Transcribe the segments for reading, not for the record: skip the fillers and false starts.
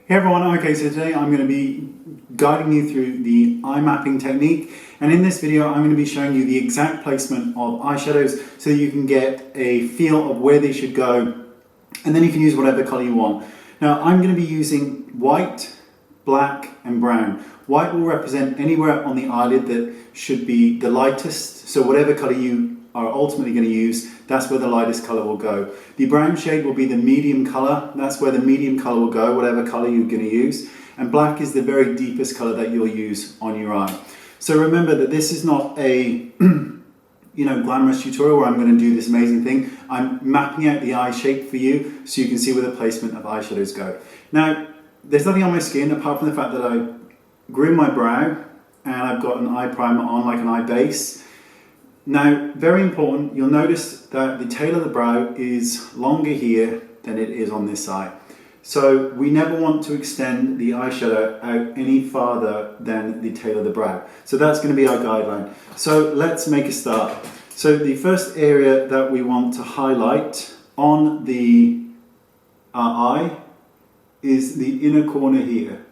Hey everyone, okay, so today I'm going to be guiding you through the eye mapping technique, and in this video I'm going to be showing you the exact placement of eyeshadows so that you can get a feel of where they should go, and then you can use whatever colour you want. Now I'm going to be using white, black and brown. White will represent anywhere on the eyelid that should be the lightest, so whatever colour you are ultimately going to use, that's where the lightest colour will go. The brown shade will be the medium colour, that's where the medium colour will go, whatever colour you're going to use. And black is the very deepest colour that you'll use on your eye. So remember that this is not a glamorous tutorial where I'm going to do this amazing thing. I'm mapping out the eye shape for you so you can see where the placement of eyeshadows go. Now, there's nothing on my skin apart from the fact that I grew my brow and I've got an eye primer on, like an eye base. Now, very important, you'll notice that the tail of the brow is longer here than it is on this eye. So we never want to extend the eyeshadow out any farther than the tail of the brow. So that's going to be our guideline. So let's make a start. So the first area that we want to highlight on our eye is the inner corner here.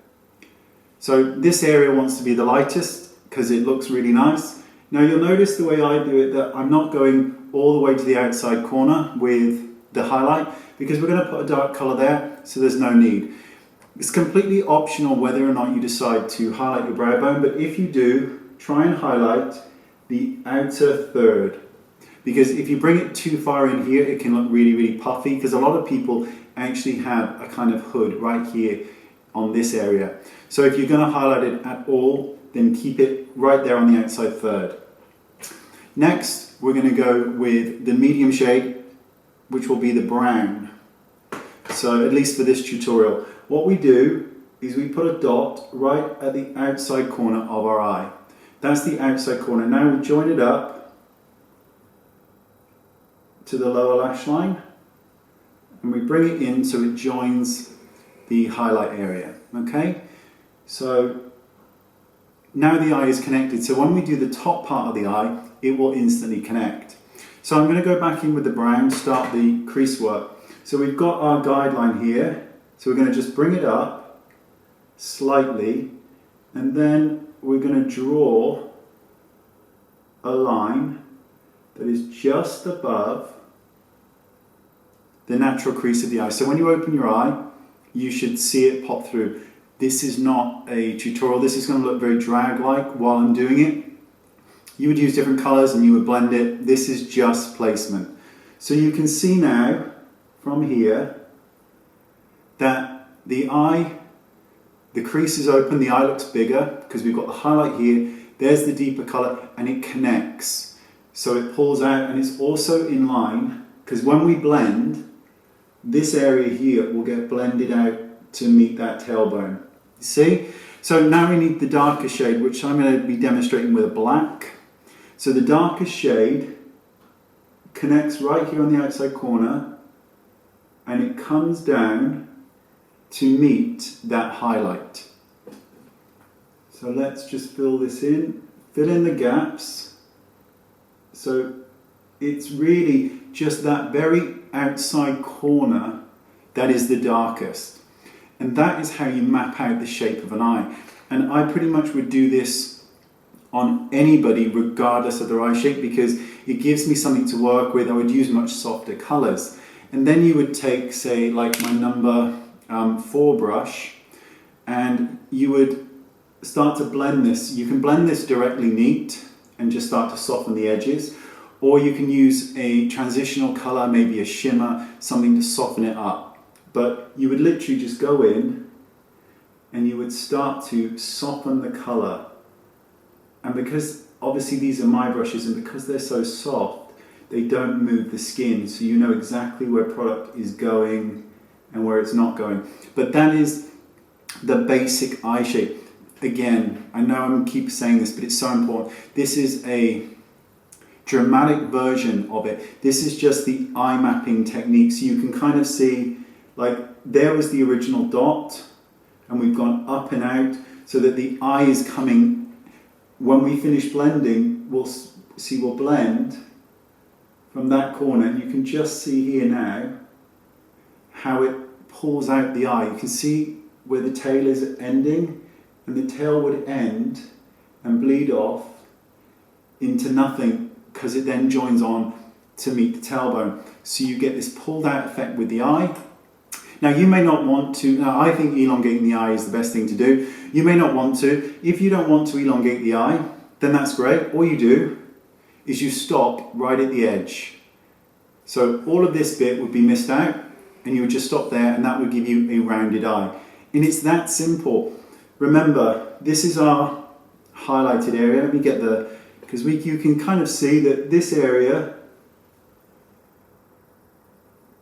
So this area wants to be the lightest because it looks really nice. Now you'll notice the way I do it that I'm not going all the way to the outside corner with the highlight because we're going to put a dark colour there, so there's no need. It's completely optional whether or not you decide to highlight your brow bone, but if you do, try and highlight the outer third, because if you bring it too far in here it can look really, really puffy, because a lot of people actually have a kind of hood right here on this area. So if you're going to highlight it at all, then keep it right there on the outside third. Next, we're going to go with the medium shade, which will be the brown. So at least for this tutorial, what we do is we put a dot right at the outside corner of our eye. That's the outside corner. Now we join it up to the lower lash line and we bring it in so it joins the highlight area. Okay, so now the eye is connected, so when we do the top part of the eye, it will instantly connect. So I'm going to go back in with the brown, start the crease work. So we've got our guideline here, so we're going to just bring it up slightly, and then we're going to draw a line that is just above the natural crease of the eye. So when you open your eye, you should see it pop through. This is not a tutorial, this is going to look very drag-like while I'm doing it. You would use different colours and you would blend it. This is just placement. So you can see now from here that the eye, the crease is open, the eye looks bigger because we've got the highlight here. There's the deeper colour and it connects. So it pulls out and it's also in line because when we blend, this area here will get blended out to meet that tailbone. You see? So now we need the darker shade, which I'm going to be demonstrating with a black. So the darkest shade connects right here on the outside corner and it comes down to meet that highlight. So let's just fill this in, fill in the gaps. So it's really just that very outside corner that is the darkest. And that is how you map out the shape of an eye. And I pretty much would do this on anybody regardless of their eye shape because it gives me something to work with. I would use much softer colours. And then you would take, say, like my number 4 brush, and you would start to blend this. You can blend this directly neat and just start to soften the edges, or you can use a transitional colour, maybe a shimmer, something to soften it up. But you would literally just go in and you would start to soften the colour. And because obviously these are my brushes and because they're so soft, they don't move the skin. So you know exactly where product is going and where it's not going. But that is the basic eye shape. Again, I know I'm keep saying this, but it's so important. This is a dramatic version of it. This is just the eye mapping technique. So you can kind of see, like, there was the original dot and we've gone up and out so that the eye is coming. When we finish blending, we'll blend from that corner, and you can just see here now how it pulls out the eye. You can see where the tail is ending, and the tail would end and bleed off into nothing because it then joins on to meet the tailbone. So you get this pulled out effect with the eye. Now you may not want to, now I think elongating the eye is the best thing to do. You may not want to. If you don't want to elongate the eye, then that's great. All you do is you stop right at the edge. So all of this bit would be missed out, and you would just stop there, and that would give you a rounded eye. And it's that simple. Remember, this is our highlighted area. Let me get the, because you can kind of see that this area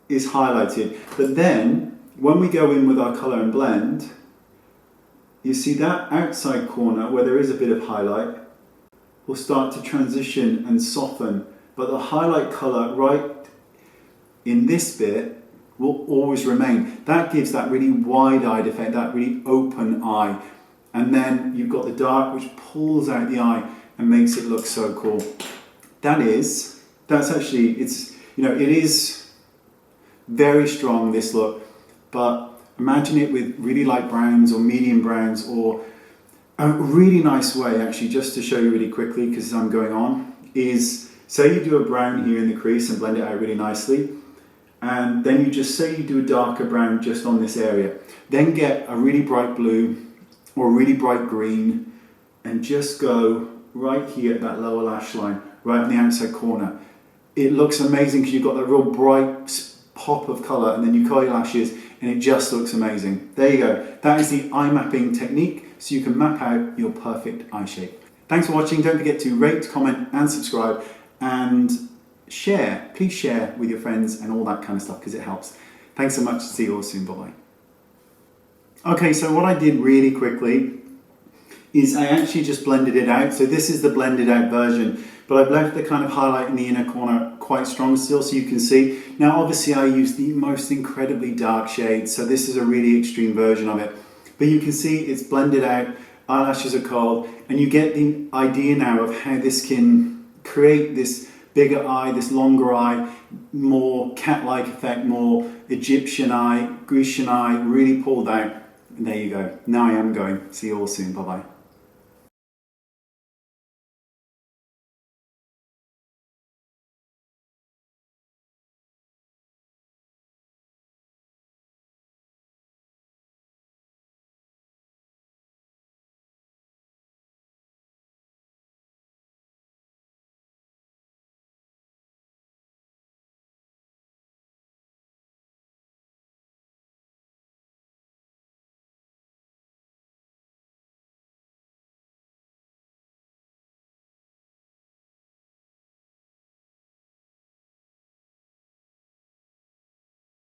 is highlighted. But then, when we go in with our colour and blend, you see that outside corner where there is a bit of highlight will start to transition and soften. But the highlight colour right in this bit will always remain. That gives that really wide-eyed effect, that really open eye. And then you've got the dark, which pulls out the eye and makes it look so cool. That's actually, it's, you know, it is very strong, this look, but imagine it with really light browns or medium browns, or a really nice way, actually, just to show you really quickly, because I'm going on, is say you do a brown here in the crease and blend it out really nicely, and then you just say you do a darker brown just on this area, then get a really bright blue or a really bright green and just go right here at that lower lash line, right on the outside corner. It looks amazing because you've got that real bright pop of colour, and then you curl your lashes and it just looks amazing. There you go. That is the eye mapping technique, so you can map out your perfect eye shape. Thanks for watching. Don't forget to rate, comment and subscribe, and share. Please share with your friends and all that kind of stuff, because it helps. Thanks so much. See you all soon. Bye-bye. Okay, so what I did really quickly is I actually just blended it out. So this is the blended out version, but I've left the kind of highlight in the inner corner quite strong still, so you can see. Now obviously I use the most incredibly dark shades, so this is a really extreme version of it. But you can see it's blended out, eyelashes are curled, and you get the idea now of how this can create this bigger eye, this longer eye, more cat-like effect, more Egyptian eye, Grecian eye, really pulled out. And there you go. Now I am going. See you all soon. Bye-bye.